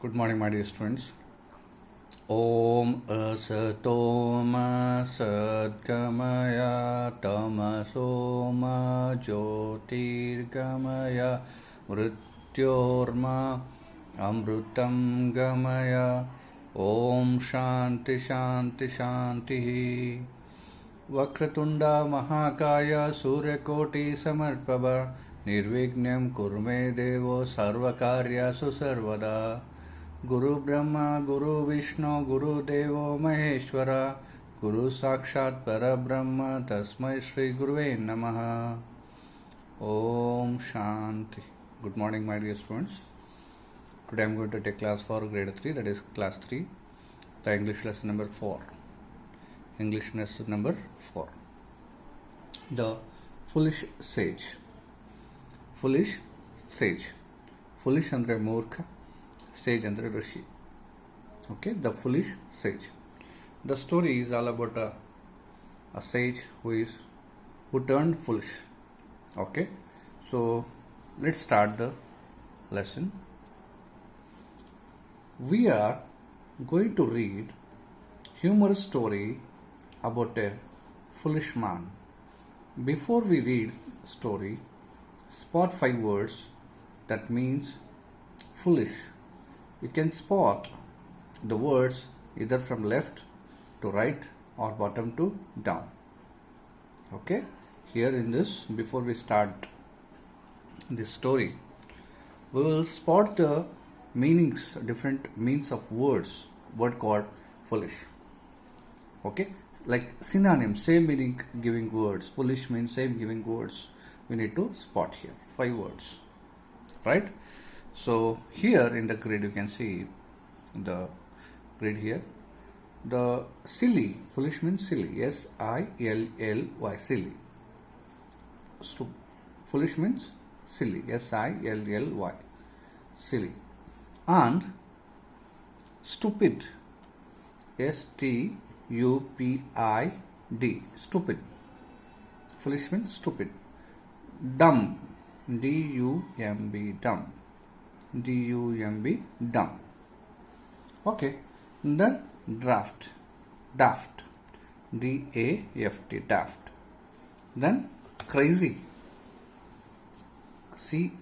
Good morning, my dear students. Om asatoma sadgamaya tamasoma jyotirgamaya mrityorma amrutam gamaya. Om shanti shanti shanti. Vakratunda mahakaya suryakoti samarpava nirvignyam kurme devo sarvakaryasu sarvada. Guru Brahma, Guru Vishnu, Guru Devo Maheshwara, Guru Sakshat Parabrahma, Tasmai Shri Guruve Namaha. Om Shanti. Good morning, my dear students. Today I am going to take class for grade 3, that is class 3, the English lesson number 4. English lesson number 4. The foolish sage. Foolish sage. Foolish andre moorkha. Sage andre Rishi. Okay, the foolish sage. The story is all about a sage who turned foolish. Okay, so let's start the lesson. We are going to read humorous story about a foolish man. Before we read story, spot 5 words that means foolish. You can spot the words either from left to right or bottom to down. Okay, here in this, before we start this story, we will spot the meanings, different means of words, word called foolish. Okay, like synonyms, same meaning giving words. Foolish means same giving words. We need to spot here 5 words, right? So here in the grid you can see the grid here. The silly, foolish means silly, S-I-L-L-Y, silly. Foolish means silly, S-I-L-L-Y, silly. And stupid, S-T-U-P-I-D, stupid. Foolish means stupid. Dumb, D-U-M-B, dumb. D-U-M-B, dumb. Okay, then daft, D-A-F-T, daft. Then crazy, C-R-A-Z-Y,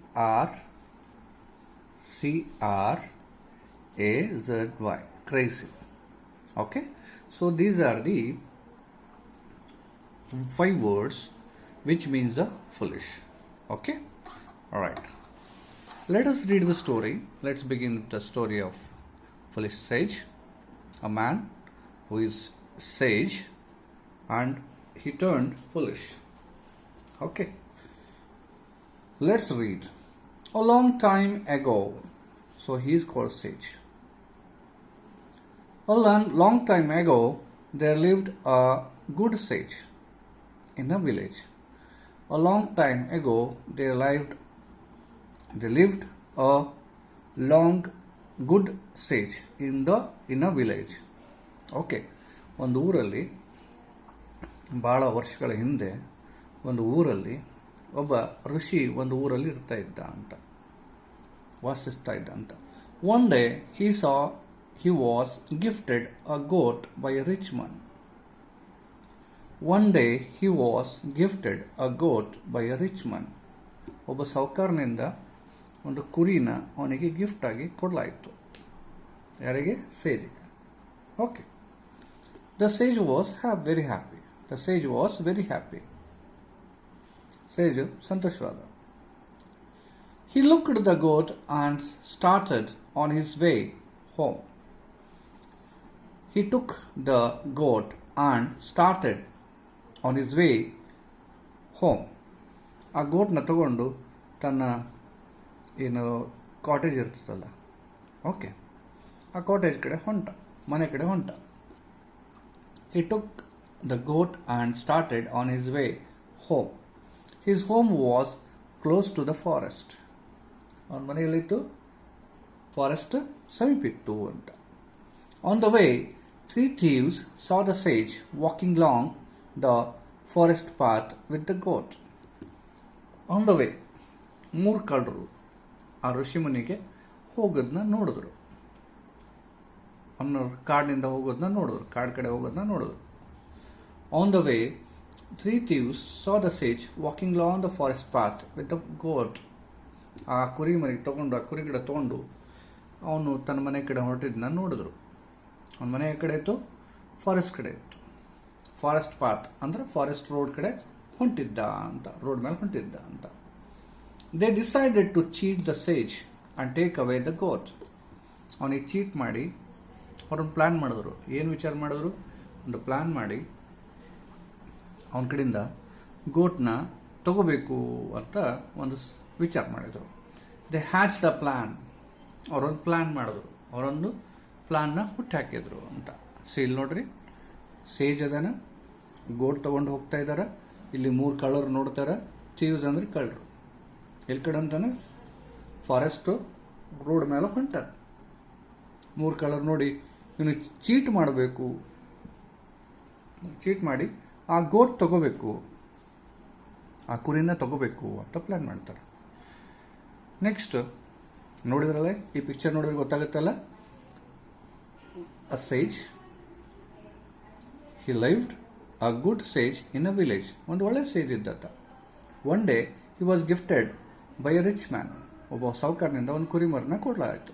crazy. Okay, so these are the 5 words which means the foolish. Okay, alright. Let us read the story. Let's begin with the story of foolish sage. A man who is sage and he turned foolish. Okay. Let's read. A long time ago. So he is called sage. A long time ago there lived a good sage in a village. A long time ago there lived a long good sage in a village. Okay, ಒಂದು ಊರಲ್ಲಿ ಭಾಳ ವರ್ಷಗಳ ಹಿಂದೆ ಒಂದು ಊರಲ್ಲಿ ಒಬ್ಬ ಋಷಿ ಒಂದು ಊರಲ್ಲಿ ಇರ್ತಾ ಇದ್ದ ಅಂತ, ವಾಸಿಸ್ತಾ ಇದ್ದ ಅಂತ. One day he was gifted a goat by a rich man. One day he was gifted a goat by a rich man. ಒಬ್ಬ ಸಾಹುಕಾರನಿಂದ ಒಂದು ಕುರಿನ ಅವನಿಗೆ ಗಿಫ್ಟ್ ಆಗಿ ಕೊಡಲಾಯಿತು. ಯಾರಿಗೆ? ಸೇಜಿಗೆ. Okay. The sage was very happy. Sage ಸಂತೋಷವಾದ. He looked at the goat and started on his way home. He took the goat and started on his way home. ಆ ಗೋಟ್ನ ತಗೊಂಡು ತನ್ನ ಏನು ಕಾಟೇಜ್ ಇರ್ತದಲ್ಲ, ಓಕೆ, ಆ ಕಾಟೇಜ್ ಕಡೆ ಹೊಂಟ, ಮನೆ ಕಡೆ ಹೊಂಟ. He took the goat and started on his way home. His home was close to the forest. ಅವನ ಮನೆಯಲ್ಲಿತ್ತು, ಫಾರೆಸ್ಟ್ ಸಮೀಪಿತ್ತು ಅಂತ. On the way, 3 thieves saw the sage walking along the forest path with the goat. On the way, 3 ಕಳ್ಳರು ಆ ಋಷಿ ಮನೆಗೆ ಹೋಗೋದನ್ನ ನೋಡಿದ್ರು. ಅವನು ಕಾಡಿನಿಂದ ಹೋಗೋದನ್ನ ನೋಡಿದ್ರು, ಕಾಡ್ ಕಡೆ ಹೋಗೋದನ್ನ ನೋಡಿದ್ರು. On the way 3 thieves saw the sage walking along the forest path with the goat. ಆ ಕುರಿ ಮನೆಗೆ ತಗೊಂಡು, ಆ ಕುರಿ ಗಿಡ ತಗೊಂಡು ಅವನು ತನ್ನ ಮನೆ ಕಡೆ ಹೊರಟಿದ್ದನ್ನ ನೋಡಿದ್ರು. ಅವನ ಮನೆ ಕಡೆ ಇತ್ತು, ಫಾರೆಸ್ಟ್ ಕಡೆ ಇತ್ತು. ಫಾರೆಸ್ಟ್ ಪಾತ್ ಅಂದ್ರೆ ಫಾರೆಸ್ಟ್ ರೋಡ್ ಕಡೆ ಹೊಂಟಿದ್ದ ಅಂತ, ರೋಡ್ ಮೇಲೆ ಹೊಂಟಿದ್ದ ಅಂತ. They decided to cheat the sage and take away the goat. ಅವನಿಗೆ ಚೀಟ್ ಮಾಡಿ ಅವ್ರನ್ನ ಪ್ಲಾನ್ ಮಾಡಿದ್ರು. ಏನು ವಿಚಾರ ಮಾಡಿದ್ರು? ಒಂದು ಪ್ಲಾನ್ ಮಾಡಿ ಅವನ ಕಡೆಯಿಂದ ಗೋಟ್ನ ತಗೋಬೇಕು ಅಂತ ಒಂದು ವಿಚಾರ ಮಾಡಿದರು. They hatch the plan. ಅವರೊಂದು ಪ್ಲಾನ್ ಮಾಡಿದ್ರು, ಅವರೊಂದು ಪ್ಲಾನ್ನ ಹುಟ್ಟು ಹಾಕಿದ್ರು ಅಂತ. ಸೊ ಇಲ್ಲಿ ನೋಡ್ರಿ, ಸೇಜ್ ಅದನ, ಗೋಟ್ ತಗೊಂಡು ಹೋಗ್ತಾ ಇದಾರ. ಇಲ್ಲಿ 3 ಕಳ್ಳರು ನೋಡ್ತಾರ. ಥೀವ್ಸ್ ಅಂದ್ರೆ ಕಳ್ಳರು. ಎಲ್ಲಿ ಕಡೆ ಅಂತಾನೆ? ಫಾರೆಸ್ಟ್ ರೋಡ್ ಮೇಲೆ ಹೊಂಟಾರ. 3 ಕಳ್ಳರು ನೋಡಿ ಇವನು ಚೀಟ್ ಮಾಡಬೇಕು, ಚೀಟ್ ಮಾಡಿ ಆ ಗೋಟ್ ತಗೋಬೇಕು, ಆ ಕುರಿನ ತಗೋಬೇಕು ಅಂತ ಪ್ಲಾನ್ ಮಾಡ್ತಾರೆ. ನೆಕ್ಸ್ಟ್ ನೋಡಿದ್ರಲ್ಲ, ಈ ಪಿಕ್ಚರ್ ನೋಡಿದ್ರೆ ಗೊತ್ತಾಗುತ್ತಲ್ಲ. A sage, he lived a good sage in a village. ಒಂದು ಒಳ್ಳೆ ಸೇಜ್ ಇದ್ದತ್ತ. One day he was gifted by a rich man. ಒಬ್ಬ ಸಾವುಕಾರನಿಂದ ಒಂದು ಕುರಿ ಮರನ ಕೊಡಲಾಯಿತು.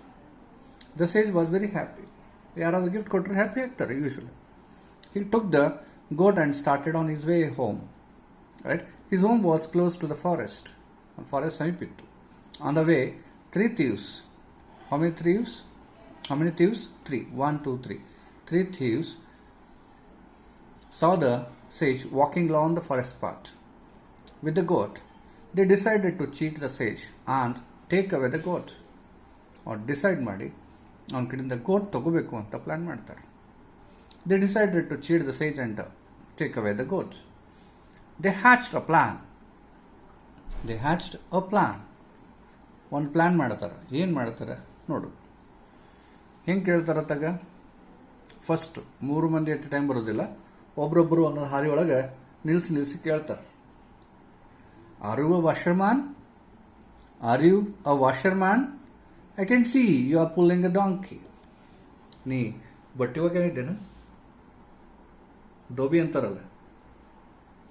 The sage was very happy. ಯಾರಾದ್ರೂ ಗಿಫ್ಟ್ ಕೊಟ್ಟರೆ ಹ್ಯಾಪಿ ಆಗ್ತಾರೆ usually. He took the goat and started on his way home. Right? His home was close to the forest. Forest ಸಮೀಪಿತ್ತು. On the way, 3 thieves. How many thieves? How many thieves? 3. 1, 2, 3. 3 thieves saw the sage walking along the forest path with the goat. They decided to cheat the sage and take away the goat. ಅವ್ರು decide ಮಾಡಿ ಅವನ ಕಡೆಯಿಂದ ಗೋಟ್ ತಗೋಬೇಕು ಅಂತ plan ಮಾಡ್ತಾರೆ. They decided to cheat the sage and take away the goat. They hatched a plan. They hatched a plan. ಒಂದು plan ಮಾಡ್ತಾರೆ. ಏನು ಮಾಡ್ತಾರೆ ನೋಡು. ಹೆಂಗೆ ಕೇಳ್ತಾರ ತಗ? ಫಸ್ಟ್ 3 ಮಂದಿ ಎಟ್ ಟೈಮ್ ಬರೋದಿಲ್ಲ, ಒಬ್ರೊಬ್ರು ಒಂದೊಂದು ಹಾದಿ ಒಳಗೆ ನಿಲ್ಲಿಸಿ ಕೇಳ್ತಾರೆ. Are you a washerman? Are you a washerman? I can see you are pulling a donkey. ನೀ ಬಟ್ಟೆ ಒಗೆದಿದ್ದೇನೆ? ದೋಬಿ ಅಂತಾರಲ್ಲ,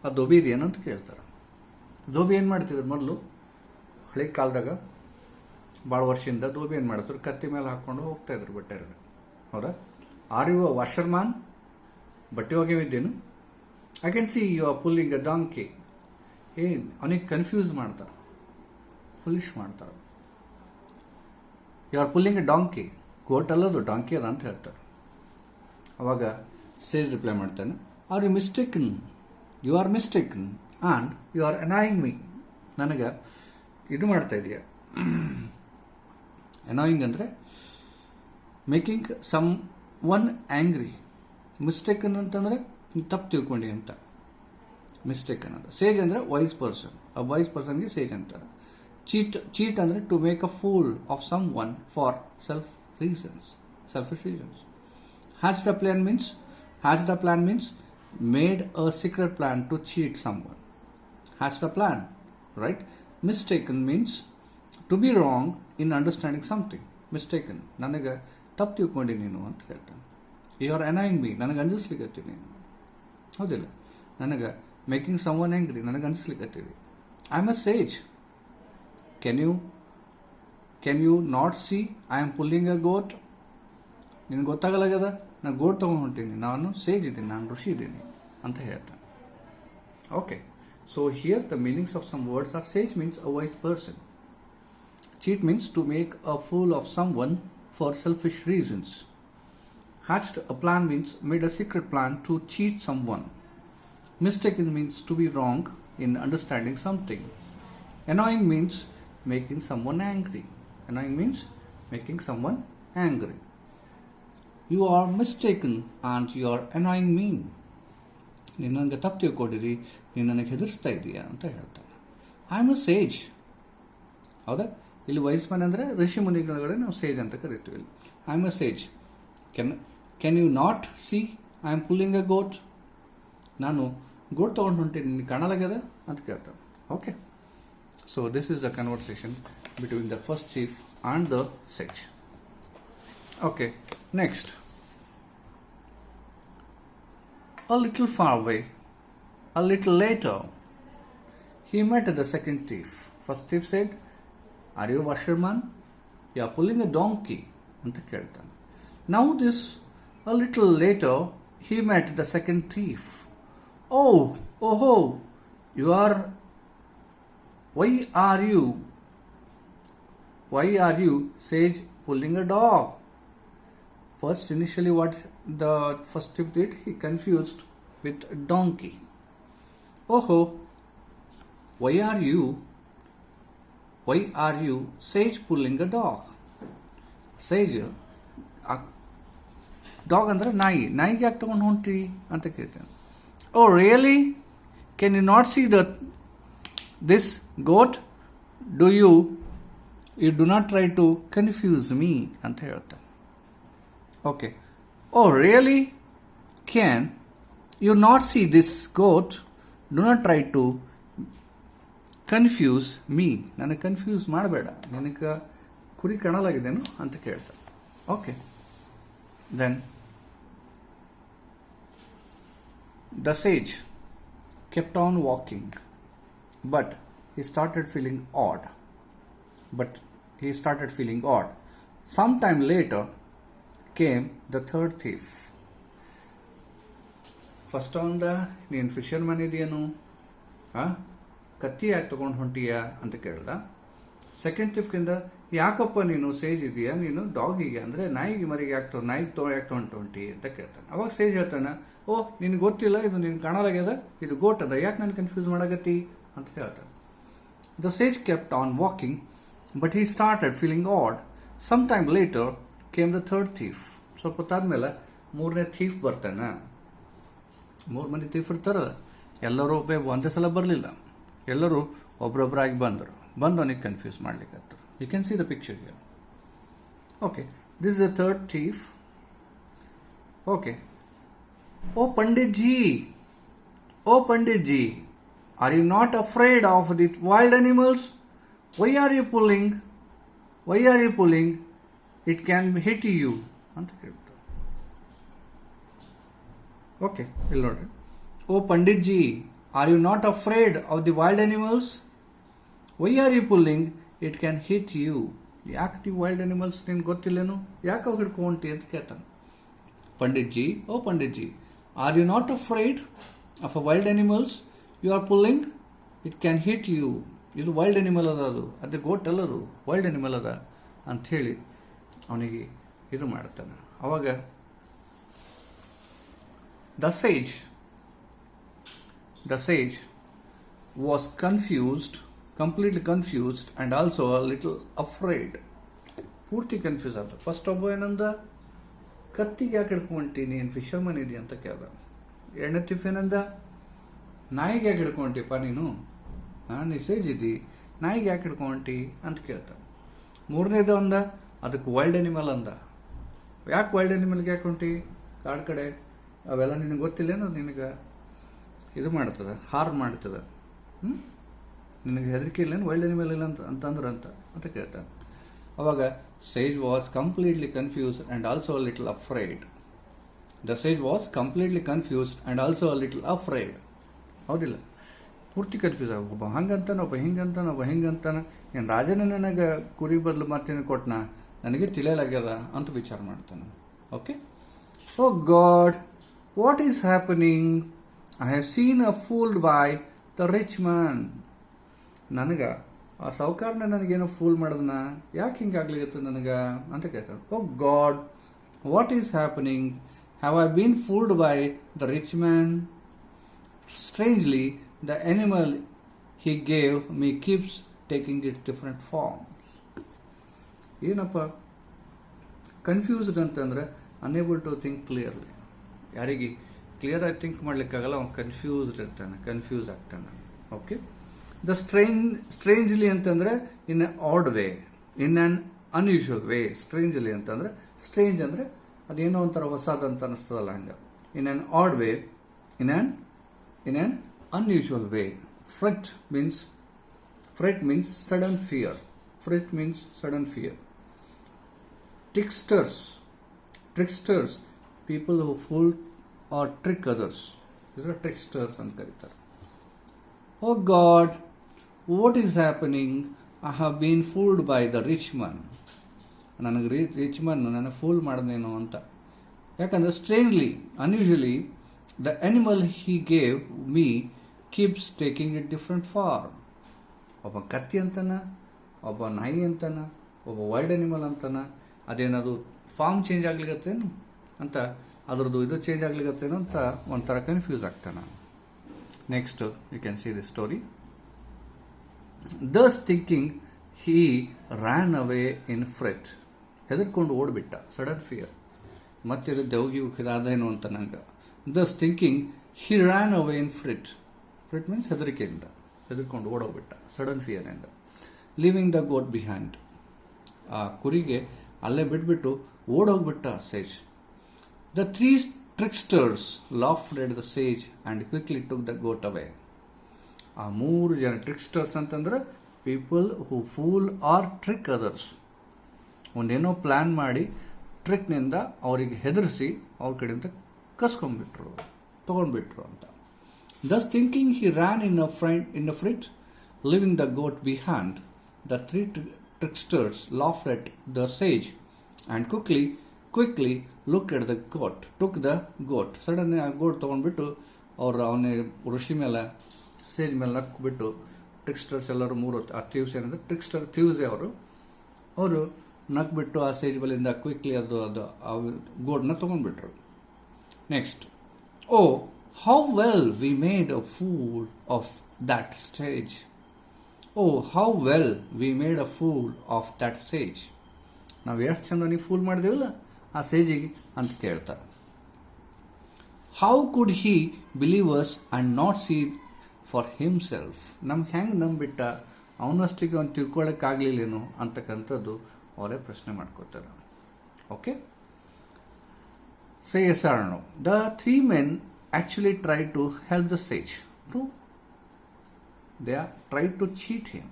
ಆ ದೋಬಿ ಇದೆಯೇನಂತ ಕೇಳ್ತಾರೆ. ದೋಬಿ ಏನು ಮಾಡ್ತಿದ್ರು ಮೊದಲು? ಹಳೆ ಕಾಲದಾಗ ಭಾಳ ವರ್ಷದಿಂದ ದೋಬಿ ಏನು ಮಾಡ್ತಾರೆ? ಕತ್ತಿ ಮೇಲೆ ಹಾಕೊಂಡು ಹೋಗ್ತಾ ಇದ್ರು ಬಟ್ಟೆ. ಹೌದಾ? Are you a washerman? ಬಟ್ಟೆ ಒಗೆವಿದ್ದೇನು? I can see you are pulling a donkey. ಅವನಿಗೆ ಕನ್ಫ್ಯೂಸ್ ಮಾಡ್ತಾರೆ, ಫುಲಿಶ್ ಮಾಡ್ತಾರೆ. You are pulling a donkey. Goat ಅಲ್ಲದು, ಡಾಂಕಿ ಅದ ಅಂತ ಹೇಳ್ತಾರೆ. ಅವಾಗ ಸೇಜ್ ರಿಪ್ಲೈ ಮಾಡ್ತಾನೆ, are you mistaken? You are mistaken and you are annoying me. ನನಗೆ ಇದು ಮಾಡ್ತಾ ಇದೆಯಾ? ಅನಾಯಿಂಗ್ ಅಂದರೆ making someone angry. Mistaken ಅಂತಂದರೆ ತಪ್ಪು ತಿಳ್ಕೊಂಡಿ ಅಂತ. ಮಿಸ್ಟೇಕನ್ ಅಂತ. ಸೇಜ್ ಅಂದರೆ ವೈಸ್ ಪರ್ಸನ್. ಆ ವೈಸ್ ಪರ್ಸನ್ಗೆ ಸೇಜ್ ಅಂತಾರೆ. ಚೀಟ್ ಅಂದರೆ to make a fool of someone for selfish reasons. Hatch the plan means made a secret plan to cheat someone. Hatch the plan, right? Mistaken means to be wrong in understanding something. Mistaken. ನನಗೆ ತಪ್ಪು ತಿಳ್ಕೊಂಡಿ ನೀನು ಅಂತ ಹೇಳ್ತಾನೆ. You are annoying me. ನನಗೆ ಅಂಜಿಸ್ಲಿಕ್ಕತ್ತಿ ನೀನು. ಹೌದಿಲ್ಲ? ನನಗೆ ಮೇಕಿಂಗ್ ಸಮ್ ಒನ್ ಆಂಗ್ರಿ. ನನಗೆ ಅನಿಸ್ಲಿಕ್ಕತ್ತೀವಿ. I am a sage. Can you not see I am pulling a goat? ನಿನ್ಗೆ ಗೊತ್ತಾಗಲಾಗದ? ನಾನು ಗೋಟ್ ತಗೊಂಡು ಹೊಂಟೀನಿ, ನಾನು ಸೇಜ್ ಇದ್ದೀನಿ, ನಾನು ಋಷಿ ಇದ್ದೀನಿ ಅಂತ ಹೇಳ್ತಾನೆ. Okay, so here the meanings of some words are sage means a wise person. Cheat means to make a fool of someone for selfish reasons. Hatched a plan means made a secret plan to cheat someone. Mistaken means to be wrong in understanding something. Annoying means making someone angry. Annoying means making someone angry. You are mistaken and you are annoying me. ನೀನು ನನಗೆ ತಪ್ಪು ತಿಳ್ಕೊಂಡಿರಿ, ನೀನು ನನಗೆ ಹೆದರ್ಸ್ತಾ ಇದೀಯಾ ಅಂತ ಹೇಳ್ತಾನೆ. I am a sage. ಹೌದಾ? ಇಲ್ಲಿ ವೈಸ್ ಮ್ಯಾನ್ ಅಂದರೆ ಋಷಿ ಮುನಿಗಳೊಳಗಡೆ ನಾವು ಸೇಜ್ ಅಂತ ಕರಿತೀವಿ. I am a sage. Can you not see I am pulling a goat? ನಾನು ಗೋಟ್ ತೊಗೊಂಡು ಹೊಂಟೀನಿ, ನಿನಗೆ ಕಾಣಲಾಗ್ಯದ ಅಂತ ಕೇಳ್ತಾನೆ. Okay, so this is the conversation between the first chief and the sage. Okay, next A little far away, a little later, he met the second thief. First thief said, "Are you a washerman? You are pulling a donkey." ಅಂತ ಕೇಳ್ತಾನೆ. Now this, a little later, he met the second thief. "Oh, oh, you are, why are you, Sage, pulling a dog?" First, initially what the first thief did, he confused with donkey. "Oh, why are you, Sage, pulling a dog?" Sage, dog ಅಂದರೆ ನಾಯಿಗೆ ಯಾಕೆ ತಗೊಂಡು ಹೊಂಟ್ರಿ ಅಂತ ಕೇಳ್ತಾನೆ. "Oh really? Can you not see this goat? You do not try to confuse me" ಅಂತ ಹೇಳ್ತಾನೆ. Okay. "Oh really? Can you not see this goat? Do not try to confuse me." ನನಗೆ ಕನ್ಫ್ಯೂಸ್ ಮಾಡಬೇಡ, ನಿನಗೆ ಕುರಿ ಕಾಣಲಾಗಿದ್ದೇನು ಅಂತ ಕೇಳ್ತಾನೆ. Okay. Then the sage kept on walking, but he started feeling odd. Sometime later came the third thief. First on the ನೀನು fisherman ಇದೆಯೇನು, ಕತ್ತಿ ಯಾಕೆ ತಗೊಂಡು ಹೊಂಟೀಯ ಅಂತ ಕೇಳ್ದ. ಸೆಕೆಂಡ್ ಥಿಫ್ಕಿಂದ, ಯಾಕಪ್ಪ ನೀನು ಸೇಜ್ ಇದೆಯಾ, ನೀನು ಡಾಗಿಗೆ ಅಂದರೆ ನಾಯಿಗೆ ಮರಿಗೆ ನಾಯಿಗೆ ಯಾಕೆ ಹೊಂಟಿ ಅಂತ ಕೇಳ್ತಾನೆ. ಅವಾಗ ಸೇಜ್ ಹೇಳ್ತಾನೆ, "ಓ ನಿನ್ಗೆ ಗೊತ್ತಿಲ್ಲ, ಇದು ನಿನ್ ಕಾಣಲಾಗ್ಯದ, ಇದು ಗೋಟ್ ಅದ, ಯಾಕೆ ನಾನು ಕನ್ಫ್ಯೂಸ್ ಮಾಡಾಗತ್ತಿ ಅಂತ ಹೇಳ್ತಾನೆ. The sage kept on walking, but he started feeling odd. Sometime later came the third thief. ಸ್ವಲ್ಪ ಹೊತ್ತಾದ್ಮೇಲೆ ಮೂರನೇ ಥೀಫ್ ಬರ್ತಾನೆ. 3 ಮಂದಿ ಥೀಫ್ ಇರ್ತಾರಲ್ಲ, ಎಲ್ಲರೂ ಒಂದೇ ಸಲ ಬರಲಿಲ್ಲ, ಎಲ್ಲರೂ ಒಬ್ರೊಬ್ಬರಾಗಿ ಬಂದರು ಅವನಿಗೆ ಕನ್ಫ್ಯೂಸ್ ಮಾಡ್ಲಿಕ್ಕೆ. You can see the picture here. Okay, this is the third thief. Okay. "Oh Panditji, are you not afraid of the wild animals? Why are you pulling? It can hit you." ಅಂತ ಕೇಳ್ತಾರೆ. Okay, ಇಲ್ಲಿ ನೋಡ್ರಿ. "Oh Panditji, are you not afraid of the wild animals? Why are you pulling? It can hit you." ಯಾಕೆ ನೀವು wild animals ನಿನ್ಗೆ ಗೊತ್ತಿಲ್ಲೇನು, ಯಾಕೆ ಅವು ಹಿಡ್ಕೊಂಟಿ ಅಂತ ಕೇಳ್ತಾನೆ. "Panditji, oh Panditji, are you not afraid of a wild animals? You are pulling, it can hit you." ಇದು wild animal ಅದ, ಅದು ಗೋಟ್ ಅಲ್ಲದು, ವೈಲ್ಡ್ ಅನಿಮಲ್ ಅದ ಅಂಥೇಳಿ ಅವನಿಗೆ ಇದು ಮಾಡ್ತಾನೆ. ಅವಾಗ the sage was completely confused and also a little afraid. ಪೂರ್ತಿ ಕನ್ಫ್ಯೂಸ್ ಆದ. ಫಸ್ಟ್ ಒಬ್ಬ ಏನಂದ, ಕತ್ತಿಗೆ ಯಾಕೆ ಹಿಡ್ಕೊಂಟಿ, ನೀನು ಫಿಶರ್ಮನ್ ಇದೆಯಾ ಅಂತ ಕೇಳ್ದ. ಎರಡನೇ ತಿಫ್ ಏನಂದ, ನಾಯಿಗೆ ಯಾಕೆ ಹಿಡ್ಕೊಂಟಿಪ್ಪ ನೀನು, ನೀ ಸೇಜ್ ಇದ್ದಿ, ನಾಯಿಗೆ ಯಾಕೆ ಹಿಡ್ಕೊಂಟಿ ಅಂತ ಕೇಳ್ತ. ಮೂರನೇದು ಅಂದ, ಅದಕ್ಕೆ ವೈಲ್ಡ್ ಅನಿಮಲ್ ಅಂದ. ಯಾಕೆ ವೈಲ್ಡ್ ಅನಿಮಲ್ಗೆ ಯಾಕೆ ಹೊಂಟಿ, ಕಾಡು ಕಡೆ ಅವೆಲ್ಲ ನಿನಗೆ ಗೊತ್ತಿಲ್ಲೇನೋ, ನಿನಗೆ ಇದು ಮಾಡ್ತದ, ಹಾರ್ಮ್ ಮಾಡ್ತದ, ನಿನಗೆ ಹೆದರಿಕೆ ಇಲ್ಲೇನು, ವೈಲ್ಡ್ ಅನಿಮಲ್ ಇಲ್ಲ ಅಂತ ಕೇಳ್ತಾನೆ. ಅವಾಗ sage was completely confused and also a little afraid. The sage was completely confused and also a little afraid. ಹೌದಿಲ್ಲ, ಪೂರ್ತಿ ಕನ್ಫ್ಯೂಸ್ ಆಗ, ಒಬ್ಬ ಹಂಗಂತಾನ, ಒಬ್ಬ ಹಿಂಗಂತಾನ, ಏನು ರಾಜನೇ ನನಗೆ ಕುರಿ ಬದಲು ಮತ್ತೇನು ಕೊಟ್ಟನ, ನನಗೆ ತಿಳಿಯಲಾಗ್ಯದ ಅಂತ ವಿಚಾರ ಮಾಡ್ತಾನೆ. Okay. "Oh God, what is happening? I have seen a fooled by the rich man." ನನಗೆ ಆ ಸಾಹುಕಾರನ ನನಗೇನೋ ಫೂಲ್ ಮಾಡೋದನ್ನ, ಯಾಕೆ ಹಿಂಗಾಗ್ಲಿಗತ್ತ ನನಗೆ ಅಂತ ಕೇಳ್ತಾನೆ. "Oh God, what is happening? Have I been fooled by the rich man? Strangely, the animal he gave me keeps taking its different forms." ಏನಪ್ಪ confused ಅಂತಂದ್ರೆ ಅನೇಬಲ್ ಟು ಥಿಂಕ್ ಕ್ಲಿಯರ್ಲಿ. ಯಾರಿಗೆ ಕ್ಲಿಯರ್ ಆಗಿ think ಮಾಡ್ಲಿಕ್ಕಾಗಲ್ಲ, ಅವ್ನು confuse ಆಗ್ತಾನೆ. Okay. The strangely ಅಂತಂದ್ರೆ in a odd way, in an unusual way. Strangely ಅಂತಂದ್ರೆ, strange ಅಂದ್ರೆ ಅದೇನೋ ಒಂಥರ ಹೊಸದಂತ ಅನಿಸ್ತದಲ್ಲ, ಹಂಗ. In an odd way, in an unusual way. Fright means sudden fear. Tricksters, people who fool or trick others. These are tricksters ಅಂತ ಕರೀತಾರೆ. Oh God, what is happening? I have been fooled by the rich man. ನನಗೆ rich man ನನ್ನ fool ಮಾಡಿದೇನೋ ಅಂತ. ಯಾಕಂದರೆ strangely, unusually, the animal he gave me keeps taking it different form. ಒಬ್ಬ ಕತ್ತಿ ಅಂತಾನ, ಒಬ್ಬ ನಾಯಿ ಅಂತಾನ, ಒಬ್ಬ ವೈಲ್ಡ್ ಅನಿಮಲ್ ಅಂತಾನ, ಅದೇನದು ಫಾರ್ಮ್ ಚೇಂಜ್ ಆಗ್ಲಿಕತ್ತೇನು ಅಂತ, ಅದರದ್ದು ಇದು ಚೇಂಜ್ ಆಗ್ಲಿಕತ್ತೇನೋ ಅಂತ ಒಂಥರ ಕನ್ಫ್ಯೂಸ್ ಆಗ್ತಾನೆ. Next you can see the story. Thus thinking, he ran away in fright. ಹೆದರ್ಕೊಂಡು ಓಡ್ಬಿಟ್ಟ, ಸಡನ್ ಫಿಯರ್. ಮತ್ತೆ ಇದು ದೌಗಿ ಅದೇನು ಅಂತ ನಂಗೆ. Thus thinking, he ran away in fright. Fright means ಹೆದರಿಕೆಯಿಂದ, ಹೆದರ್ಕೊಂಡು ಓಡೋಗ್ಬಿಟ್ಟ, ಸಡನ್ ಫಿಯರ್ ಇಂದ. Leaving the goat behind. ಆ ಕುರಿಗೆ ಅಲ್ಲೇ ಬಿಟ್ಬಿಟ್ಟು ಓಡೋಗ್ಬಿಟ್ಟ ಸೇಜ್. The three tricksters laughed at the sage and quickly took the goat away. ಆ 3 ಜನ ಟ್ರಿಕ್ಸ್ಟರ್ಸ್ ಅಂತಂದ್ರೆ people who fool or trick others. ಒಂದೇನೋ ಪ್ಲಾನ್ ಮಾಡಿ ಟ್ರಿಕ್ನಿಂದ ಅವರಿಗೆ ಹೆದರಿಸಿ ಅವ್ರ ಕಡೆಯಿಂದ ಕಸ್ಕೊಂಡ್ಬಿಟ್ರು, ತಗೊಂಡ್ಬಿಟ್ರು ಅಂತ. Thus thinking, he ran in a fright, leaving the goat behind. The 3 tricksters laughed at the sage and quickly looked at the goat. Took the goat. Suddenly ಆ ಗೋಟ್ ತಗೊಂಡ್ಬಿಟ್ಟು ಅವನ ಋಷಿ ಮೇಲೆ, ಸೇಜ್ ಮೇಲೆ ನಕ್ಬಿಟ್ಟು, ಟ್ರಿಕ್ಸ್ಟರ್ಸ್ ಎಲ್ಲರೂ 3 ಆ ಥೀವ್ಸ್ ಏನಂದ್ರೆ ಥೀವ್ಸೇ ಅವರು ನಕ್ಬಿಟ್ಟು ಆ ಸೇಜ್ ಮೇಲಿಂದ ಕ್ವಿಕ್ಲಿ ಅದು ಆ ಗೋಡ್ನ ತಗೊಂಡ್ಬಿಟ್ರು. Next, oh how well we made a fool of that stage. Oh how well we made a fool of that sage. ನಾವು ಎಷ್ಟು ಚಂದ ನೀವು ಫೂಲ್ ಮಾಡಿದೇವಲ್ಲ ಆ ಸೇಜಿಗೆ ಅಂತ ಕೇಳ್ತಾರೆ. How could he believe us and not C for himself. ನಮ್ಗೆ ಹೆಂಗೆ ನಂಬಿಟ್ಟ, ಅವನಷ್ಟಿಗೆ ಅವ್ನು ತಿಳ್ಕೊಳ್ಳೋಕ್ಕಾಗಲಿಲ್ಲೇನೋ ಅಂತಕ್ಕಂಥದ್ದು ಅವರೇ ಪ್ರಶ್ನೆ ಮಾಡ್ಕೋತಾರೆ. Okay, say yes or no. The 3 men actually tried to help the sage. No, they tried to cheat him.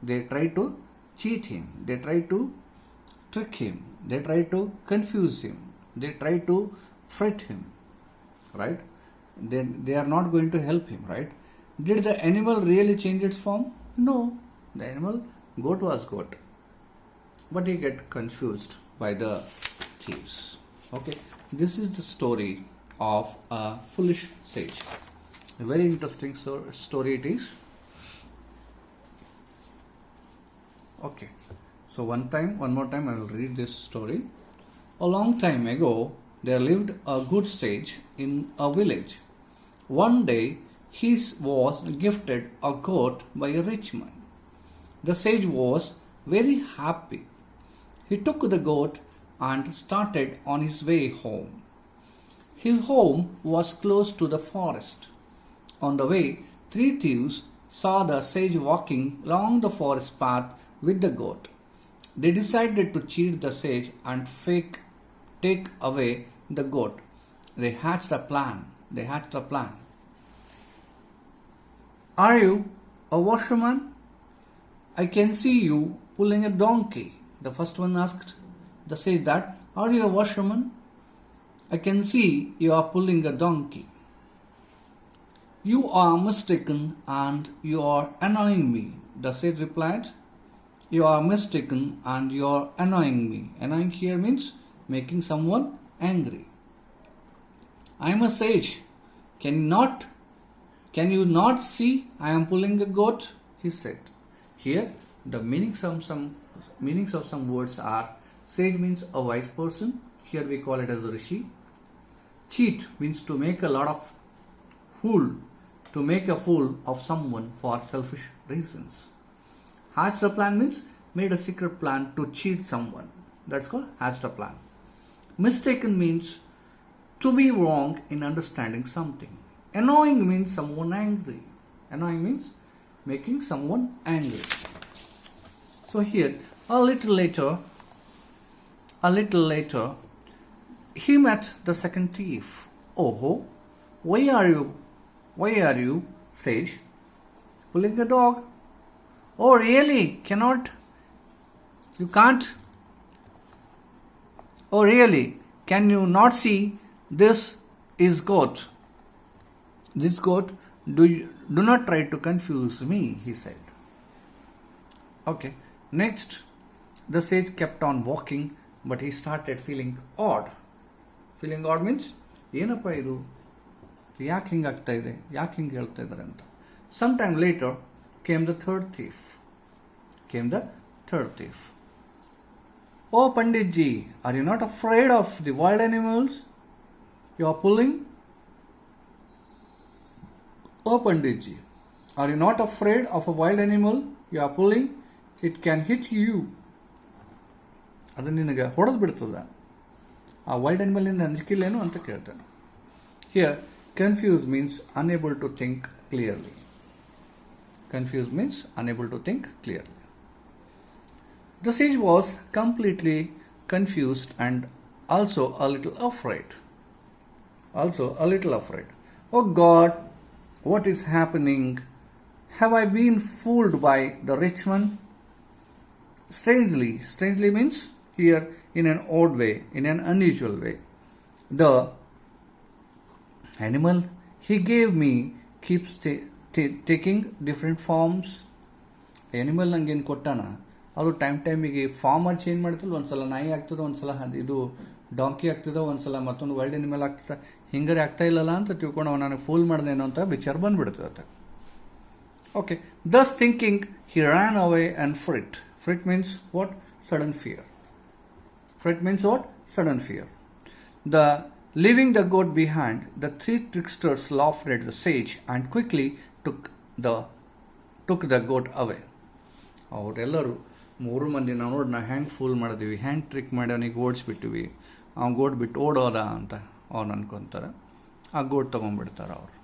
They tried to cheat him. They tried to trick him. They tried to confuse him. They tried to fright him. Right? They are not going to help him, right? Did the animal really change its form? No. The animal, goat was goat. But he get confused by the thieves. Okay. This is the story of a foolish sage. A very interesting story it is. Okay. So one more time I will read this story. A long time ago, there lived a good sage in a village. One day, he was gifted a goat by a rich man. The sage was very happy. He took the goat and started on his way home. His home was close to the forest. On the way, 3 thieves saw the sage walking along the forest path with the goat. They decided to cheat the sage and take away the goat. They hatched a plan. Are you a washerman? I can see you pulling a donkey. The first one asked the sage that. Are you a washerman? I can see you are pulling a donkey. You are mistaken and you are annoying me. The sage replied. You are mistaken and you are annoying me. Annoying here means making someone angry. I am a sage. Can you not see I am pulling a goat? He said. Here the meanings of some words are: sage means a wise person. Here we call it as a rishi. Cheat means to make a fool of someone for selfish reasons. Hatched a plan means made a secret plan to cheat someone. That's called hatched a plan. Mistaken means to be wrong in understanding something. Annoying means someone angry. Annoying means making someone angry. So here, a little later, he met the second thief. Oh, why are you, sage, pulling a dog? Oh, really? You can't? Oh, really? Can you not see this is goat? This goat, do not try to confuse me, he said. Okay. Next, the sage kept on walking, but he started feeling odd. Feeling odd means, ಏನಪ್ಪ ಇದು ಯಾಕೆ ಹಿಂಗೆ ಆಗ್ತಾ ಇದೆ ಯಾಕೆ ಹಿಂಗೆ ಹೇಳ್ತಾ ಇದ್ದಾರೆ ಅಂತ. Sometime later came the third thief. Oh Panditji, are you not afraid of the wild animals you are pulling? Oh Panditji, are you not afraid of a wild animal you are pulling? It can hit you. ಅದು ನಿನಗೆ ಹೊಡೆದು ಬಿಡ್ತದ. ಆ wild animal ಇಂದ ಅಂಜಿಕಿಲ್ಲೇನು ಅಂತ ಕೇಳ್ತಾನೆ. Here, confused means unable to think clearly. Confused means unable to think clearly. The sage was completely confused and also a little afraid. Oh God, what is happening? Have I been fooled by the rich man? Strangely means here in an odd way, in an unusual way. The animal he gave me keeps taking different forms. Animal ನಂಗೇನು ಕೊಟ್ಟಾನ ಅದು ಟೈಮಿಗೆ farmer change ಮಾಡ್ತಿಲ್ಲ. ಒಂದ್ಸಲ ನಾಯಿ ಆಗ್ತದೆ, ಒಂದ್ಸಲ ಇದು ಡಾಂಕಿ ಆಗ್ತದೆ, ಒಂದ್ಸಲ ಮತ್ತೊಂದು ವೈಲ್ಡ್ ಅನಿಮಲ್ ಆಗ್ತದೆ. ಹಿಂಗಾರೆ ಆಗ್ತಾ ಇಲ್ಲಲ್ಲ ಅಂತ ತಿಳ್ಕೊಂಡು ಅವ ನನಗೆ ಫೂಲ್ ಮಾಡ್ದೇನೋ ಅಂತ ವಿಚಾರ ಬಂದ್ಬಿಡ್ತದೆ. Okay, thus thinking he ran away and fright. Fright means what? Sudden fear. Leaving the goat behind, the three tricksters laughed at the sage and quickly took the goat away. ಅವರೆಲ್ಲರೂ ಮೂರು ಮಂದಿ ನಾವು ನೋಡಿ ನಾವು ಹೆಂಗೆ ಫೂಲ್ ಮಾಡಿದೀವಿ, ಹೆಂಗೆ trick ಮಾಡಿ ಅವನಿಗೆ ಓಡಿಸ್ಬಿಟ್ಟಿವಿ, ಅವ್ನು ಗೋಟ್ ಬಿಟ್ಟು ಓಡೋದ ಅಂತ ಅವ್ನು ಅನ್ಕೊಂತಾರೆ. ಆ ಗೋಟ್ ತೊಗೊಂಡ್ಬಿಡ್ತಾರೆ ಅವರು.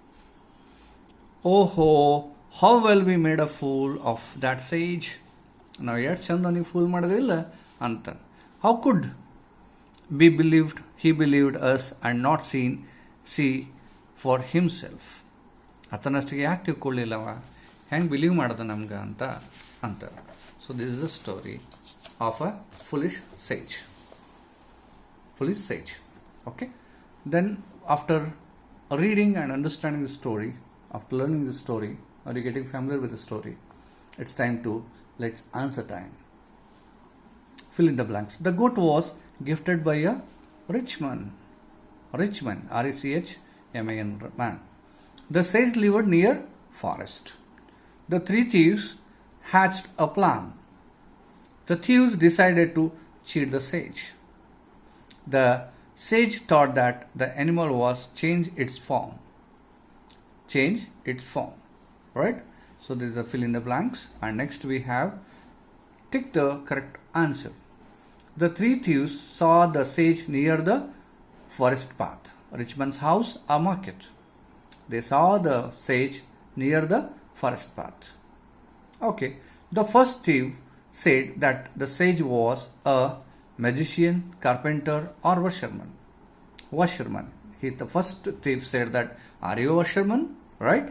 ಓಹೋ, how well we made a fool of that sage. ನಾವು ಎಷ್ಟು ಚಂದ ಅವನಿಗೆ ಫೂಲ್ ಮಾಡಿದ್ವಿಲ್ಲ ಅಂತ. How could he believed us and not see for himself. ಆತನಷ್ಟಿಗೆ ಯಾಕೆ ತಿಳ್ಕೊಳ್ಳಿಲ್ಲವ, ಹೆಂಗೆ ಬಿಲೀವ್ ಮಾಡ್ದ ನಮ್ಗೆ ಅಂತ ಅಂತಾರೆ. So this is the story of a foolish sage. Okay. Then after reading and understanding the story, after learning the story, or you getting familiar with the story, it's time to let's answer time. Fill in the blanks. The goat was gifted by a rich man, R-E-C-H-M-A-N, man. The sage lived near forest. The three thieves hatched a plan. The thieves decided to cheat the sage. The sage thought that the animal was change its form. Right? So this is the fill in the blanks, and next we have tick the correct answer. The three thieves saw the sage near the forest path, rich man's house or market. They saw the sage near the forest path. Okay. The first thief said that the sage was a magician, carpenter or washerman. The first thief said that, are you a washerman? Right?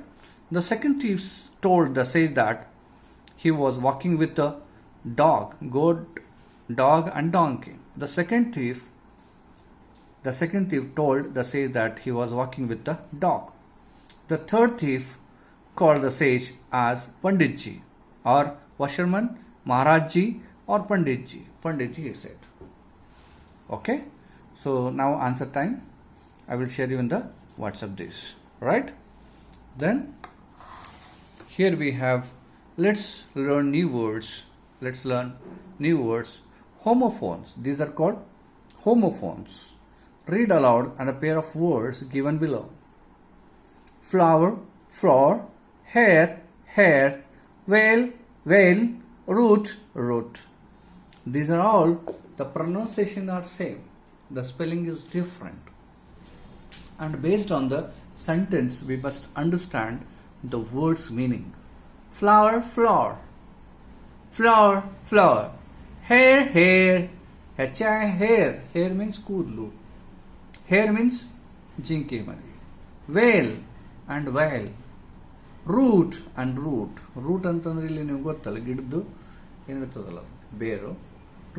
The second thief told the sage that he was walking with a goat, dog and donkey. The second thief told the sage that he was walking with the dog. The third thief called the sage as Panditji or washerman, Maharajji or Panditji. Panditji, he said. Okay. So now answer time. I will share you in the WhatsApp this. Right? Then here we have, let's learn new words. Homophones. These are called homophones. Read aloud and a pair of words given below. Flower, floor, hair, whale, root. These are all, the pronunciation are same. The spelling is different. And based on the sentence, we must understand the word's meaning. Flower, floor. Hair. Hair means ಕೂದಲು. Hair means ಜಿಂಕೆ ಮರಿ. Whale and whale. Root ಅಂತಂದ್ರೆ ಇಲ್ಲಿ ನಿಮ್ಗೆ ಗೊತ್ತಲ್ಲ, ಗಿಡದ್ದು ಏನಿರ್ತದಲ್ಲ ಬೇರು.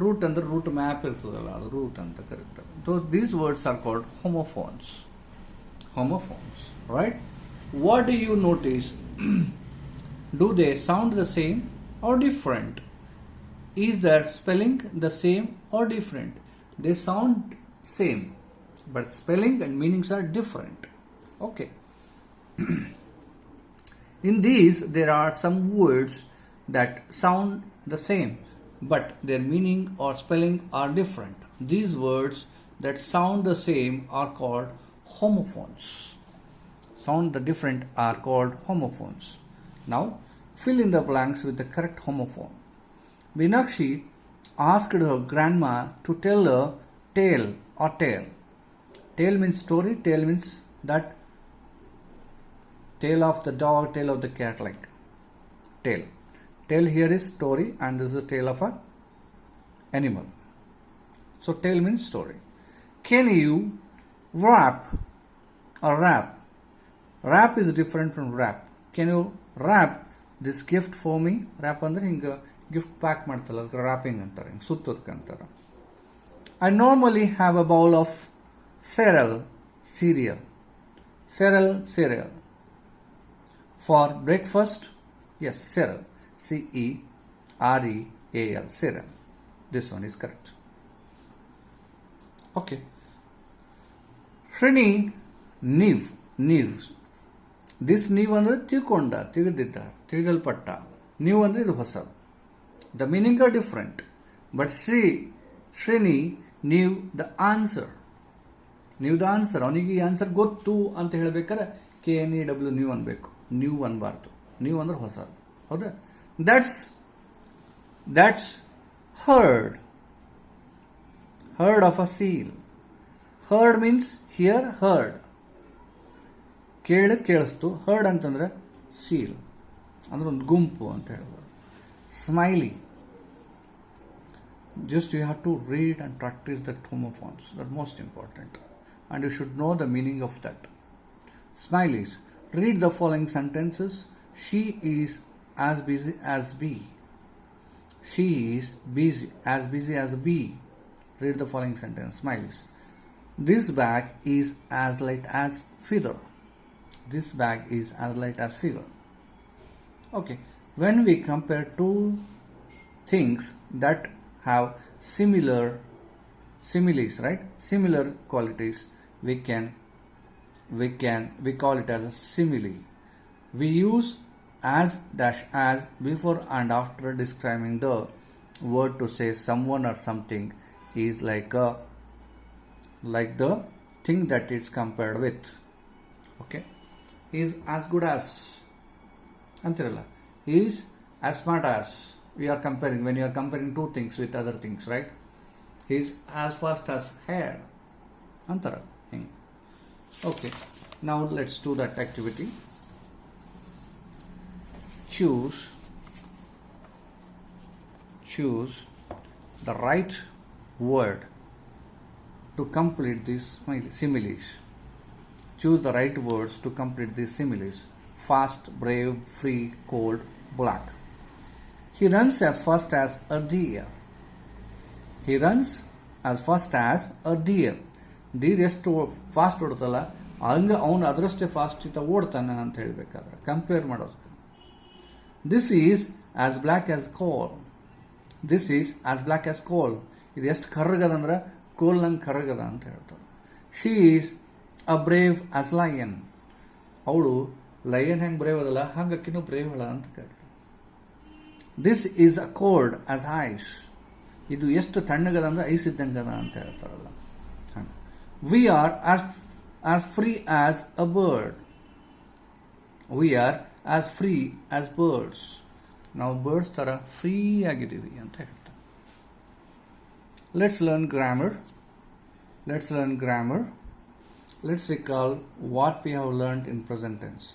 Root ಅಂದ್ರೆ ರೂಟ್ ಮ್ಯಾಪ್ ಇರ್ತದಲ್ಲ, ಅದು ರೂಟ್ ಅಂತ ಕರೀತಾರೆ. These words are called homophones. Right? What do you notice? Do they sound the same or different? Is their spelling the same or different? They sound same, but spelling and meanings are different. Okay. In these, there are some words that sound the same, but their meaning or spelling are different. These words that sound the same are called homophones. Sound the different are called homophones. Now, fill in the blanks with the correct homophone. Meenakshi asked her grandma to tell a tale or tale. Tale means story, tale means that tale of the dog, tale of the cat, like tale. Tale here is story and this is a tale of a animal. So tale means story. Can you wrap or wrap? Wrap is different from wrap. Can you wrap this gift for me? Wrap andre hinga gift pack ಮಾಡ್ತಲ್ಲ ಅದಕ್ಕೆ wrapping ಅಂತಾರೆ, ಹಿಂಗೆ ಸುತ್ತೋದಕ್ಕೆ ಅಂತಾರೆ. I normally have a bowl of cereal. Cereal. For breakfast, yes, cereal. cereal, cereal. This one is correct. Okay. Shrini ನೀವ್ಸ್. This knew ಅಂದ್ರೆ ತಿಳ್ಕೊಂಡ, ತಿಳಿದಿದ್ದ, ತಿಳಿಯಲ್ಪಟ್ಟ. New ಅಂದ್ರೆ ಇದು ಹೊಸದು. The meaning are different. But Shrini knew the answer. New the answer. ಅವನಿಗೆ ಈ ಆನ್ಸರ್ ಗೊತ್ತು ಅಂತ ಹೇಳ್ಬೇಕಾದ್ರೆ KNEW ನೀವು ಅನ್ಬೇಕು. ನೀವು ಅನ್ಬಾರ್ದು. ನೀವು ಅಂದ್ರೆ ಹೊಸದು. ಹೌದಾ? That's heard. Herd of a seal. Herd means here herd. ಕೇಳಿಸ್ತು. ಹರ್ಡ್ ಅಂತಂದ್ರೆ ಸೀಲ್ ಅಂದ್ರೆ ಒಂದು ಗುಂಪು ಅಂತ ಹೇಳ್ಬೋದು. Simile. Just you have to read and practice the homophones. That's most important. And you should know the meaning of that. Smileys. Read the following sentences. She is as busy as bee. She is busy as a bee. Read the following sentence. Smileys. This bag is as light as feather. This bag is as light as feather. Okay. When we compare two things that have similes, right? Similar qualities, we call it as a simile. We use as dash as before and after describing the word to say someone or something is like the thing that it's compared with. Okay. He is as good as antiralla. He is as smart as. We are comparing when you are comparing two things with other things, right? He is as fast as hair. Antara. Okay. Now let's do that activity. Choose the right word to complete these similes. Choose the right words to complete these similes. Fast, brave, free, cold, black. He runs as fast as a deer. He runs as fast as a deer. Deer ಎಷ್ಟು fast ಓಡ್ತಲ್ಲ ಹಂಗೆ ಅವನು ಅದರಷ್ಟೇ fast ಓಡ್ತಾನೆ ಅಂತ ಹೇಳ್ಬೇಕಾದ್ರೆ compare ಮಾಡೋದು. This is as black as coal. This is as black as coal. ಇದು ಎಷ್ಟು ಕರ್ರಗದಂದ್ರೆ ಕೋಲ್ ನಂಗೆ ಕರ್ರಗದ ಅಂತ ಹೇಳ್ತಾರೆ. She is a brave as lion. ಅವಳು ಲಯನ್ ಹೆಂಗೆ ಬ್ರೇವ್ ಅದಲ್ಲ ಹಂಗಕ್ಕಿನ್ನೂ ಬ್ರೇವ್ ಅಲ್ಲ ಅಂತ ಕೇಳ್ತಾರೆ. This is a cold as ice. ಇದು ಎಷ್ಟು ತಣ್ಣಗದ ಅಂದ್ರೆ ಐಸ್ ಇದ್ದಂಗದ ಅಂತ ಹೇಳ್ತಾರಲ್ಲ ಹಂಗೆ. We are as free as a bird. We are as free as birds. ನಾವು ಬರ್ಡ್ಸ್ ತರ ಫ್ರೀ ಆಗಿದ್ದೀವಿ ಅಂತ ಹೇಳ್ತಾರೆ. Let's learn grammar. Let's recall what we have learned in present tense.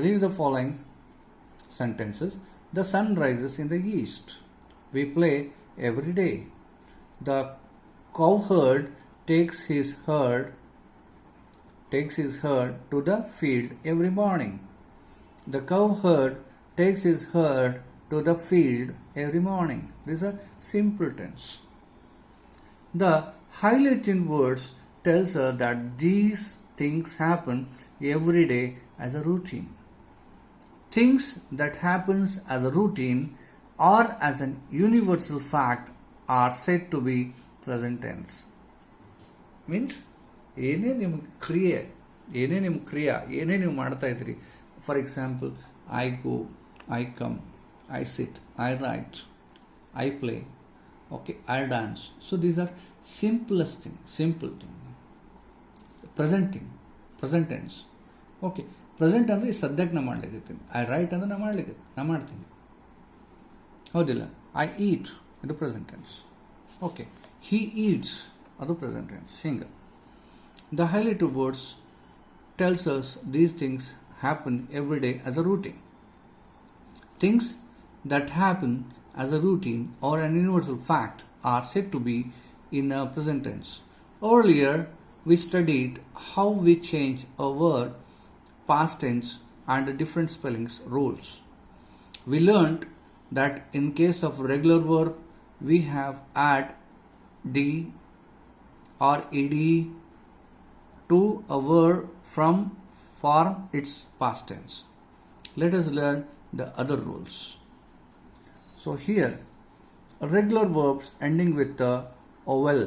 Read the following sentences. The sun rises in the east. We play every day. The cowherd takes his herd to the field every morning. The cowherd takes his herd to the field every morning. These are simple tense. The highlighted words tells her that these things happen every day as a routine. Things that happens as a routine or as an universal fact are said to be present tense. Means ಏನೇ ನಿಮ್ಮ ಕ್ರಿಯೆ ಏನೇ ನೀವು ಮಾಡ್ತಾ ಇದ್ರಿ, for example I go, I come, I sit, I right, I play, okay, I dance. So these are simple thing, present tense. Okay, present ಅಂದರೆ ಸದ್ಯಕ್ಕೆ ನಾ ಮಾಡ್ಲಿಕ್ಕೆ, ಐ ರೈಟ್ ಅಂದರೆ ನಾ ಮಾಡ್ತೀನಿ, ಹೌದಿಲ್ಲ. ಐ ಈಟ್, ಇದು ಪ್ರೆಸೆಂಟ್ ಟೆನ್ಸ್. ಓಕೆ, ಹಿ eats, ಅದು ಪ್ರೆಸೆಂಟ್ ಟೆನ್ಸ್. ಹಿಂಗೆ the highlighted words tells us these things happen every day as a routine. Things that happen as a routine or an universal fact are said to be in a present tense. Earlier we studied how we change a word past tense and the different spellings rules. We learned that in case of regular verb we have add d or ed to a word from form its past tense. Let us learn the other rules. So here, regular verbs ending with a vowel,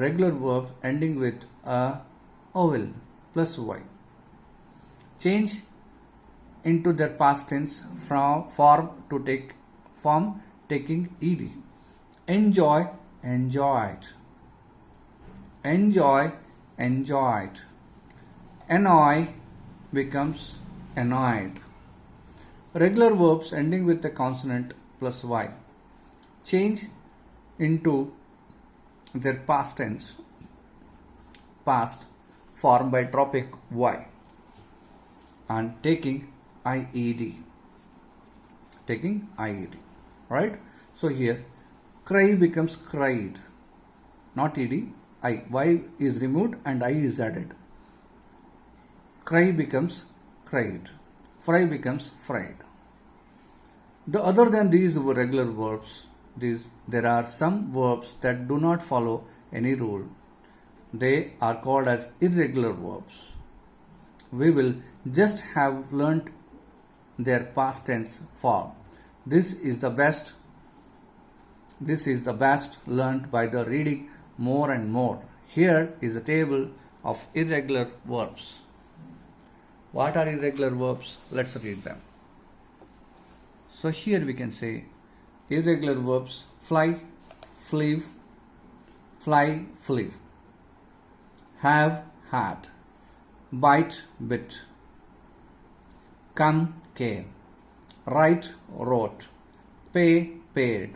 regular verbs ending with a vowel plus y, change into their past tense from form to take form taking ed. Enjoy, enjoyed. Enjoy, enjoyed. Annoy becomes annoyed. Regular verbs ending with a consonant plus y change into their past tense, past form by dropping y and taking ied. Right? So here cry becomes cried, not ed. Y is removed and I is added. Cry becomes cried. Fry becomes fried. Other than these regular verbs, there are some verbs that do not follow any rule. They are called as irregular verbs. We will just have learnt their past tense form. This is the best learnt by the reading more and more. Here is a table of irregular verbs. What are irregular verbs? Let's read them. So here we can say irregular verbs: fly, flew, fly, flew, have, had, bite, bit, come, came, write, wrote, pay, paid,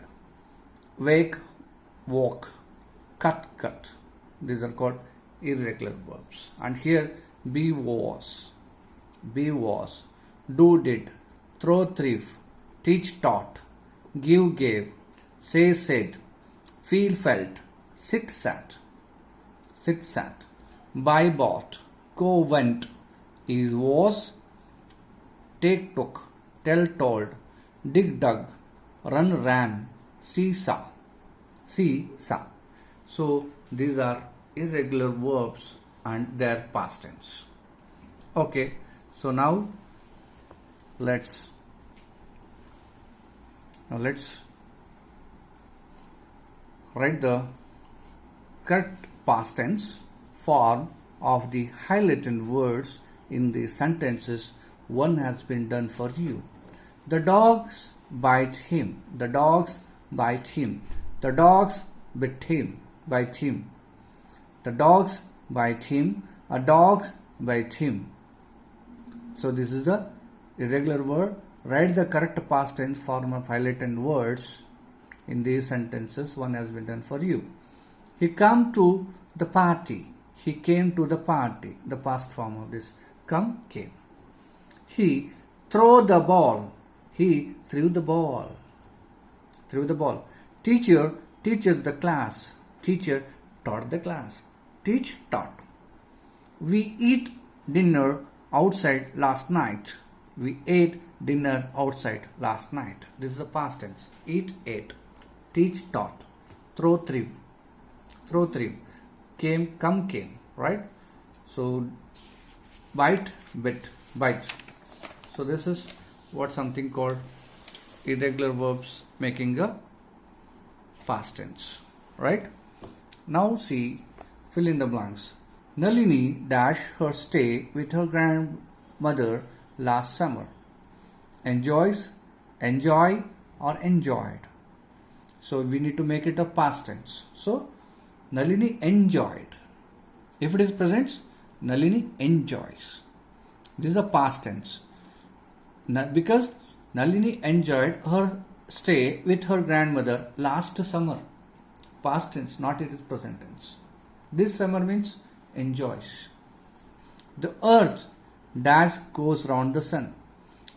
wake, woke, cut. These are called irregular verbs. And here be, was, do, did, throw, thrift, teach, taught, give, gave, say, said, feel, felt, sit, sat, buy, bought, go, went, is, was, take, took, tell, told, dig, dug, run, ran, see, saw. So these are irregular verbs and their past tense. Okay, so now let's write the correct past tense form of the highlighted words in the sentences one has been done for you. The dogs bite him. The dogs bite him. The dogs bit him. Bite him. The dogs bite him. A dogs bite him. So this is the irregular word. Write the correct past tense form of highlighted words in these sentences one has been done for you. He come to the party. He came to the party. The past form of this come, came. He threw the ball. He threw the ball. Teacher teaches the class. Teacher taught the class. Teach, taught. We eat dinner outside last night. We ate dinner outside last night. This is the past tense. Eat, ate. Teach, taught. Throw, threw. Came, come, came. Right? So bite, bit, bite. So this is what something called irregular verbs making a past tense, right? Now see, fill in the blanks. Nalini dashed her stay with her grandmother last summer. Enjoys, enjoy or enjoyed. So we need to make it a past tense. So Nalini enjoyed. If it is present, Nalini enjoys. This is a past tense. Because Nalini enjoyed her stay with her grandmother last summer. Past tense, not it is present tense. This summer means enjoys. The earth dash goes round the sun.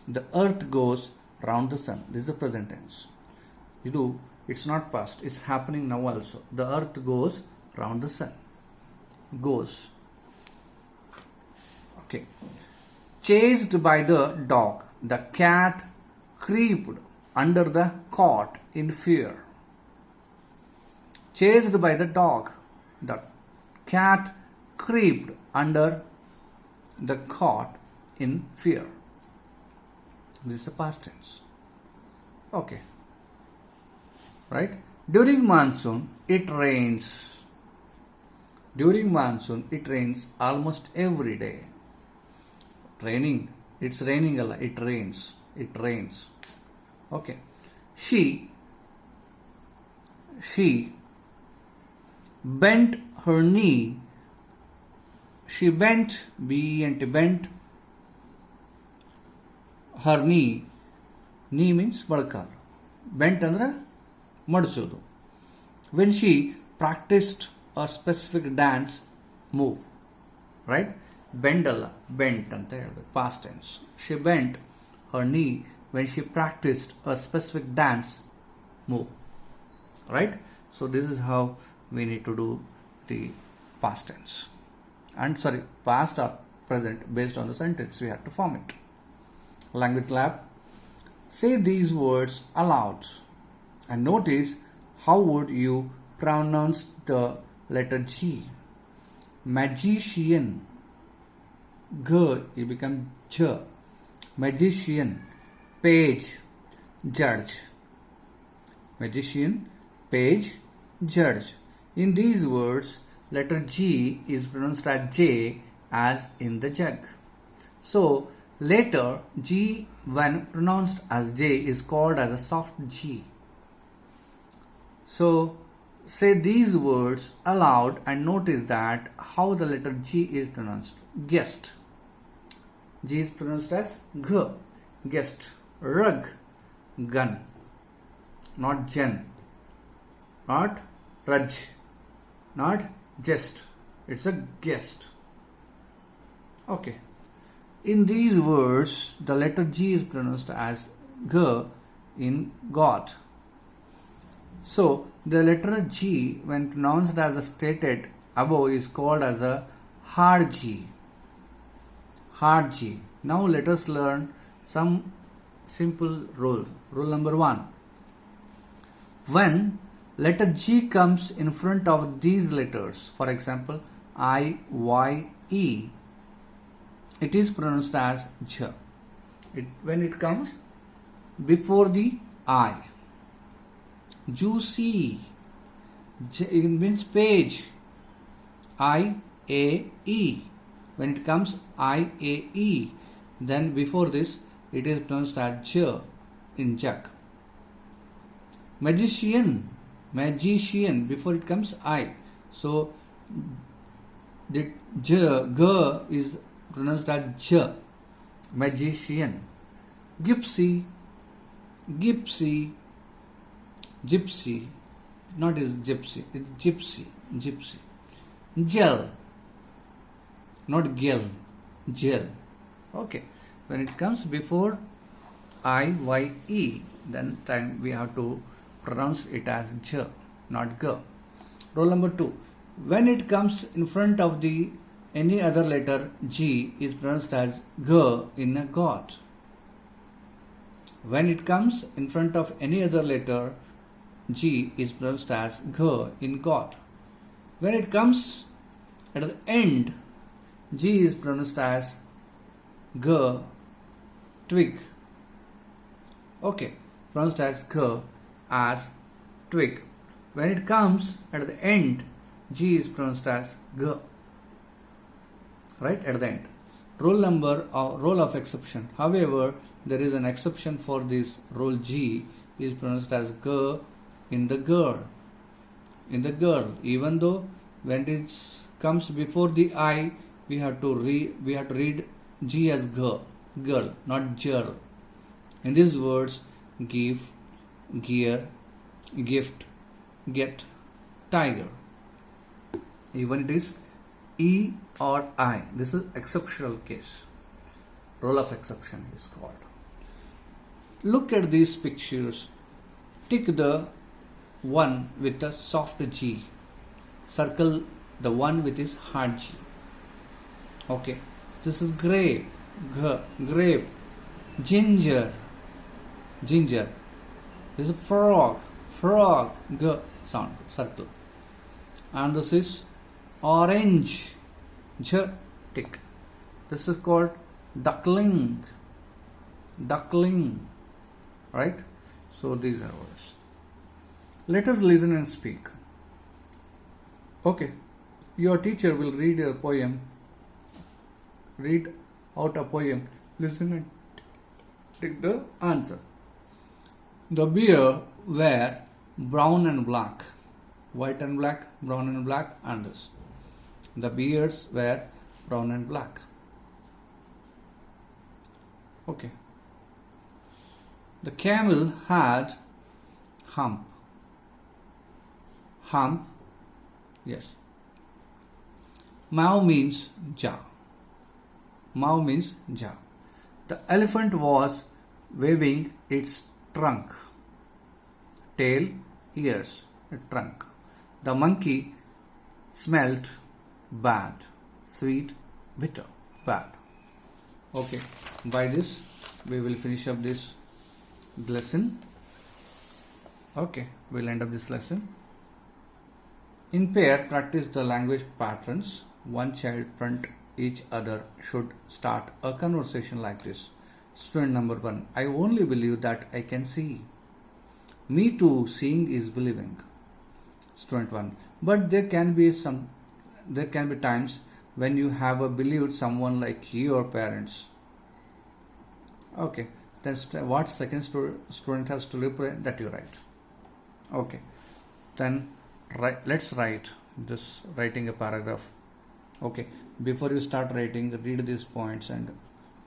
The earth goes round the sun. This is the present tense. It's not past. It's happening now also. The earth goes round the sun. Goes. Okay. Chased by the dog, the cat creeped under the cot in fear. Chased by the dog, the cat creeped under the cot in fear. This is a past tense. Okay. Right? During monsoon, it rains. During monsoon, it rains almost every day. Raining. It's raining a lot. It rains. It rains. Okay. She bent her knee. She bent, B-E-N-T, bent her knee. Knee means madkal. Bent andre madchodu. When she practiced a specific dance move. Right? Bend alla. Bent anta helಬೇಕು. Past tense. She bent her knee when she practiced a specific dance move. Right? So this is how we need to do the past tense. And past or present based on the sentence we have to form it. Language lab. Say these words aloud and notice how would you pronounce the letter G. Magician. G, you become J. Magician. Page. Judge. Magician. Page. Judge. In these words, letter G is pronounced as J as in the jug. So, later G when pronounced as J is called as a soft G. So, say these words aloud and notice that how the letter G is pronounced. Guest. G is pronounced as G. Guest. Rug. Gun. Not Jen. Not Raj. Not just. It's a guest. Okay. In these words, the letter G is pronounced as G in God. So, the letter G, when pronounced as stated above, is called as a hard G. Hard G. Now, let us learn some simple rule. Rule number 1. When letter G comes in front of these letters, for example, I, Y, E, it is pronounced as J. When it comes before the I. Juicy. It means page. I, A, E. When it comes I, A, E, then before this it is pronounced as J in jug. Magician. Magician. Before it comes I. So the J, G is pronounced as J. Magician. Gypsy. Gypsy. Gypsy. Not is gypsy. It's gypsy. Gypsy. Gel. Not gel. Gel. Okay. When it comes before I, Y, E, then time we have to pronounce it as J, not G. Rule number 2. When it comes in front of the any other letter, G is pronounced as G in a God. When it comes in front of any other letter, G is pronounced as G in God. When it comes at the end, G is pronounced as G, twig. Okay, pronounced as G, as twig. When it comes at the end, G is pronounced as G. Right, at the end. Role of exception. However, there is an exception for this role. G is pronounced as G in the girl. In the girl, even though when it comes before the I, we have to read G as girl, not girl. In these words, give, gear, gift, get, tiger. Even it is E or I. This is exceptional case. Role of exception is called. Look at these pictures. Tick the one with a soft G. Circle the one with his hard G. Okay. This is grape. Grape. Ginger. Ginger. This is frog. Frog. G sound. Circle. And this is orange. J. Tick. This is called duckling. Duckling. Right? So these are words. Let us listen and speak. Okay. Your teacher will read a poem. Read out a poem. Listen and take the answer. The bear were brown and black. White and black, brown and black, and this. The bears were brown and black. Okay. The camel had hump. Hump, yes. Maw means jaw. Maw means jaw. The elephant was waving its trunk. Tail, ears, trunk. The monkey smelt bad. Sweet, bitter, bad. Okay, by this we will finish up this lesson. Okay, we'll end up this lesson. In pair, practice the language patterns. One child front each other should start a conversation like this. Student number 1. I only believe that I can see. Me too, seeing is believing. Student 1. But there can be times when you have believed someone like your parents. Okay, then what second student has to reply that you write. Okay, then let's write this, writing a paragraph. Okay, before you start writing, read these points and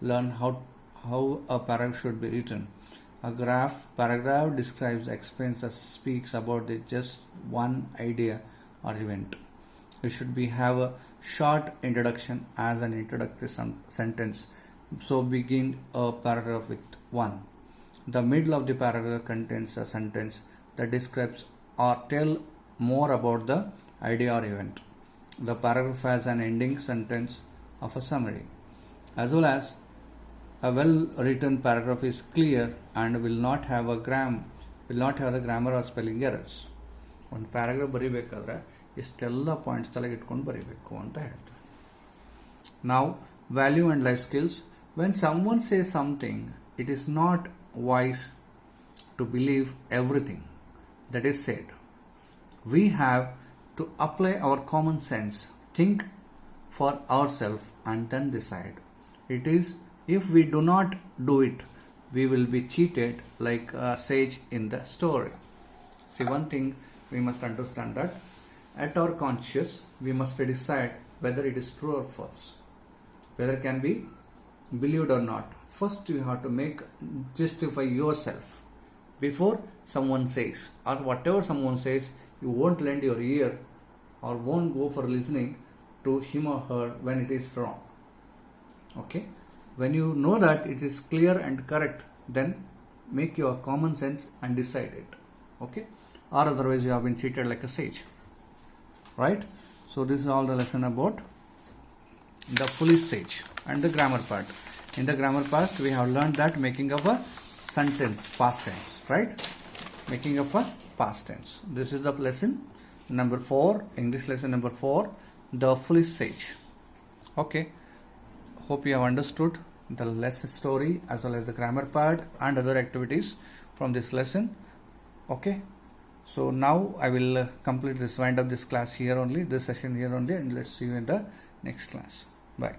learn how a paragraph should be written. A paragraph describes, explains, or speaks about just one idea or event. You should have a short introduction as an introductory sentence. So begin a paragraph with 1. The middle of the paragraph contains a sentence that describes or tell more about the idea or event. The paragraph has an ending sentence of a summary. As well as a well-written paragraph is clear and will not have the grammar or spelling errors. ಒಂದು paragraph ಬರೀಬೇಕಾದ್ರೆ ಇಷ್ಟೆಲ್ಲ points ತಲೆಗೆ ಇಟ್ಕೊಂಡು ಬರೀಬೇಕು ಅಂತ ಹೇಳ್ತಾರೆ. Now, value and life skills. When someone says something, it is not wise to believe everything that is said. We have to apply our common sense, think for ourselves, and then decide. It is, if we do not do it, we will be cheated like a sage in the story. See, one thing we must understand, that at our conscious we must decide whether it is true or false, whether it can be believed or not. First you have to justify yourself before someone says, or whatever someone says, you won't lend your ear or won't go for listening to him or her when it is wrong. Okay, when you know that it is clear and correct, then make your common sense and decide it. Okay, or otherwise you have been treated like a sage, right? So this is all the lesson about the foolish sage and the grammar part. In the grammar part we have learned that making of a sentence, past tense, right? Making of a past tense. This is the lesson number 4, English lesson number 4, the foolish sage. Okay, hope you have understood. the lesson story as well as the grammar part and other activities from this lesson. Okay, so now I will wind up this class here only, this session here only, and let's see you in the next class. Bye.